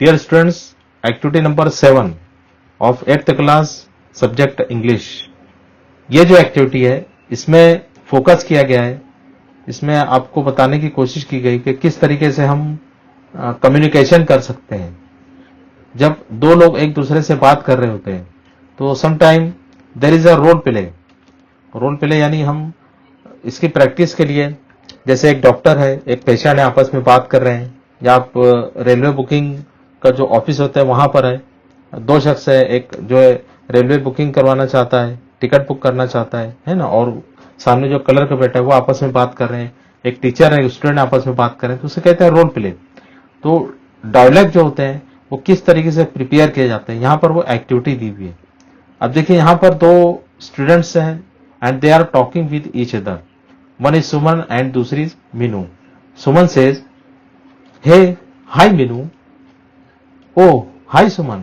Dear students, activity number 7 of 8th class subject English. ये जो activity है इसमें फोकस किया गया है, इसमें आपको बताने की कोशिश की गई कि किस तरीके से हम कम्युनिकेशन कर सकते हैं जब दो लोग एक दूसरे से बात कर रहे होते हैं। तो sometime there is a role play यानी हम इसकी प्रैक्टिस के लिए, जैसे एक डॉक्टर है एक पेशेंट है, आपस में बात कर रहे हैं, या आप रेलवे बुकिंग का जो ऑफिस होता है वहां पर है, दो शख्स है, एक जो है रेलवे बुकिंग करवाना चाहता है, टिकट बुक करना चाहता है ना, और सामने जो कलर का बैठा है वो आपस में बात कर रहे हैं, एक टीचर है स्टूडेंट आपस में बात कर रहे हैं, तो उसे कहते हैं रोल प्ले। तो डायलॉग जो होते हैं वो किस तरीके से प्रिपेयर किए जाते हैं, यहाँ पर वो एक्टिविटी दी हुई है। अब देखिए यहाँ पर दो स्टूडेंट्स हैं and they are talking with each other. One is Suman and दूसरी is Meenu. Suman says, hey hi Meenu. Oh, hi Suman.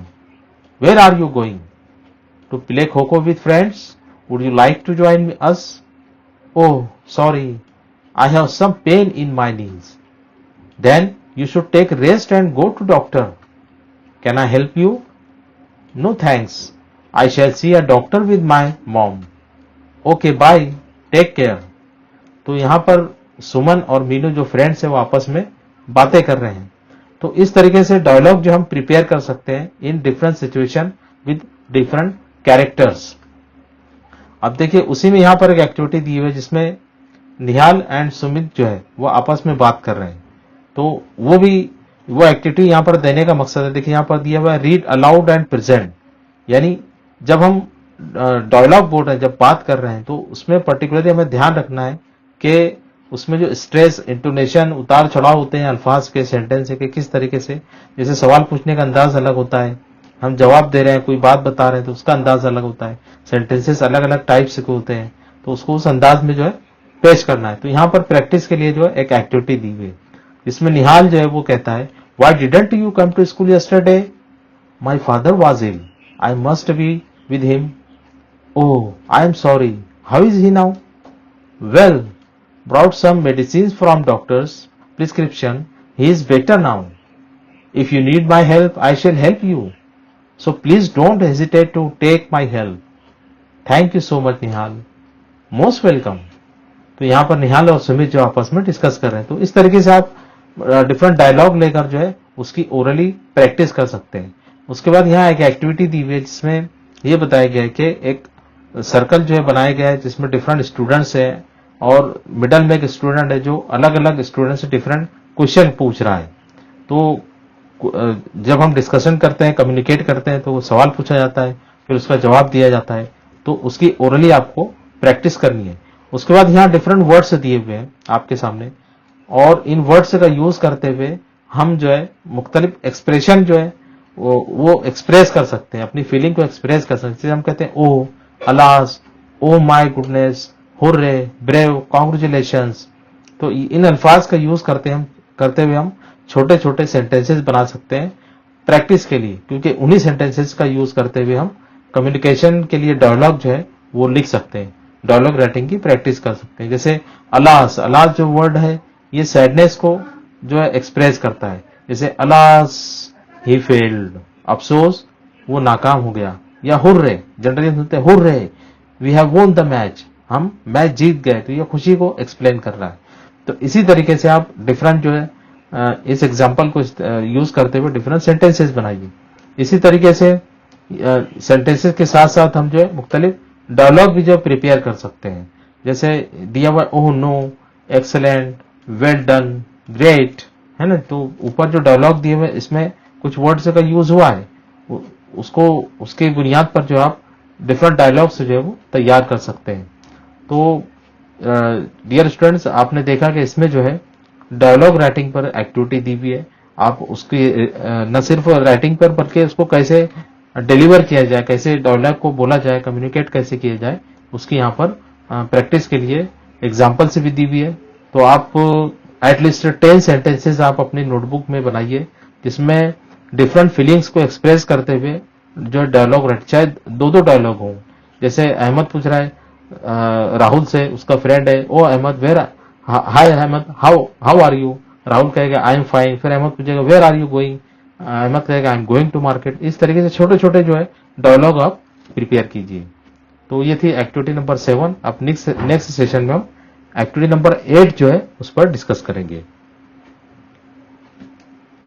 Where are you going? To play Kho-Kho with friends? Would you like to join us? Oh, sorry. I have some pain in my knees. Then you should take rest and go to doctor. Can I help you? No thanks. I shall see a doctor with my mom. Okay, bye. Take care. तो यहाँ पर सुमन और मीनू जो friends है वो आपस में बातें कर रहे हैं। तो इस तरीके से डायलॉग जो हम प्रिपेयर कर सकते हैं in different situation with different characters. अब देखिए उसी में यहां पर एक एक्टिविटी दी हुई है जिसमें निहाल एंड सुमित जो है वो आपस में बात कर रहे हैं। तो वो एक्टिविटी यहां पर देने का मकसद है। देखिए यहां पर दिया हुआ है रीड अलाउड एंड प्रेजेंट, यानी जब हम डायलॉग बोल रहे हैं, जब बात कर रहे हैं, तो उसमें पर्टिकुलरली हमें ध्यान रखना है कि उसमें जो स्ट्रेस, इंटोनेशन, उतार चढ़ाव होते हैं अल्फाज के, सेंटेंस के, किस तरीके से, जैसे सवाल पूछने का अंदाज अलग होता है, हम जवाब दे रहे हैं, कोई बात बता रहे हैं तो उसका अंदाज अलग होता है, सेंटेंसेस अलग अलग टाइप्स के होते हैं, तो उसको उस अंदाज में जो है पेश करना है। तो यहाँ पर प्रैक्टिस के लिए जो है एक एक्टिविटी दी हुई है जिसमें निहाल जो है वो कहता है, why didn't you come to school yesterday? My father was ill, I must be with him. Oh, I am sorry, how is he now? Well, brought some medicines from doctor's prescription. He is better now. If you need my help, I shall help you. So please don't hesitate to take my help. Thank you so much, Nihal. Most welcome. तो यहाँ पर निहाल और सुमित जो आपस में discuss कर रहे हैं, तो इस तरीके से आप डिफरेंट डायलॉग लेकर जो है उसकी ओरली प्रैक्टिस कर सकते हैं। उसके बाद यहाँ एक एक्टिविटी दी हुई है जिसमें ये बताया गया है कि एक सर्कल जो है बनाया गया है जिसमें डिफरेंट स्टूडेंट्स है और मिडल में एक स्टूडेंट है जो अलग अलग स्टूडेंट से डिफरेंट क्वेश्चन पूछ रहा है। तो जब हम डिस्कशन करते हैं, कम्युनिकेट करते हैं, तो वो सवाल पूछा जाता है, फिर उसका जवाब दिया जाता है, तो उसकी ओरली आपको प्रैक्टिस करनी है। उसके बाद यहाँ डिफरेंट वर्ड्स दिए हुए हैं आपके सामने, और इन वर्ड्स का यूज करते हुए हम जो है मुख्तलिफ एक्सप्रेशन जो है वो एक्सप्रेस कर सकते हैं, अपनी फीलिंग को एक्सप्रेस कर सकते हैं। जैसे हम कहते हैं oh, alas, oh my goodness, hurray, brave, congratulations. तो इन अल्फाज का यूज करते हुए हम छोटे छोटे सेंटेंसेस बना सकते हैं प्रैक्टिस के लिए, क्योंकि उन्हीं सेंटेंसेस का यूज करते हुए हम कम्युनिकेशन के लिए डायलॉग जो है वो लिख सकते हैं, डायलॉग राइटिंग की प्रैक्टिस कर सकते हैं। जैसे अलास, अलास जो वर्ड है ये सैडनेस को जो है एक्सप्रेस करता है। जैसे अलास ही फेल्ड, अफसोस वो नाकाम हो गया। या हुर्रे, जनरली सुनते हैं hurray, we have won the match, हम मैच जीत गए, तो ये खुशी को एक्सप्लेन कर रहा है। तो इसी तरीके से आप डिफरेंट जो है इस एग्जांपल को यूज करते हुए डिफरेंट सेंटेंसेस बनाइए। इसी तरीके से सेंटेंसेस के साथ साथ हम जो है मुख्तलिफ डायलॉग भी जो प्रिपेयर कर सकते हैं। जैसे दिया हुआ oh no, excellent, well done, great, है ना। तो ऊपर जो डायलॉग दिए हुए इसमें कुछ वर्ड्स का यूज हुआ है, उसको उसके बुनियाद पर जो आप डिफरेंट डायलॉग्स जो है वो तैयार कर सकते हैं। तो डियर स्टूडेंट्स, आपने देखा कि इसमें जो है डायलॉग राइटिंग पर एक्टिविटी दी हुई है। आप उसकी न सिर्फ राइटिंग पर बल्कि उसको कैसे डिलीवर किया जाए, कैसे डायलॉग को बोला जाए, कम्युनिकेट कैसे किया जाए, उसकी यहाँ पर प्रैक्टिस के लिए एग्जाम्पल से भी दी हुई है। तो आप एटलीस्ट 10 सेंटेंसेस आप अपनी नोटबुक में बनाइए जिसमें डिफरेंट फीलिंग्स को एक्सप्रेस करते हुए जो डायलॉग राइट, चाहे दो डायलॉग हो। जैसे अहमद पूछ रहा है राहुल से, उसका फ्रेंड है, oh Ahmed where, hi Ahmed, how are you? Rahul कहेगा आई एम फाइन। फिर अहमद पूछेगा where are you going? Ahmed कहेगा I am going to market. इस तरीके से छोटे छोटे जो है डायलॉग आप प्रिपेयर कीजिए। तो ये थी एक्टिविटी नंबर 7। अब नेक्स्ट सेशन में हम एक्टिविटी नंबर 8 जो है उस पर डिस्कस करेंगे।